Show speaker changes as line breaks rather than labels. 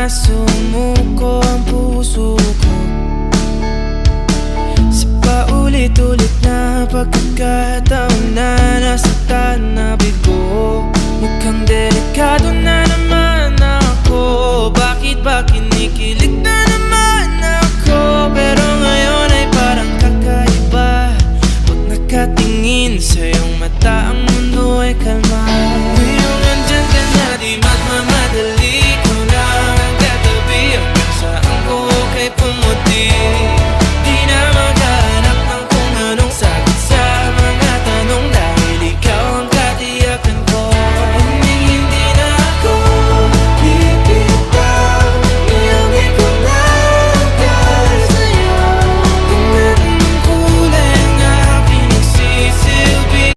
na sumuko ang puso ko sa paulit-ulit na pagkakataon na nasaktan na bigo. Mukhang delikado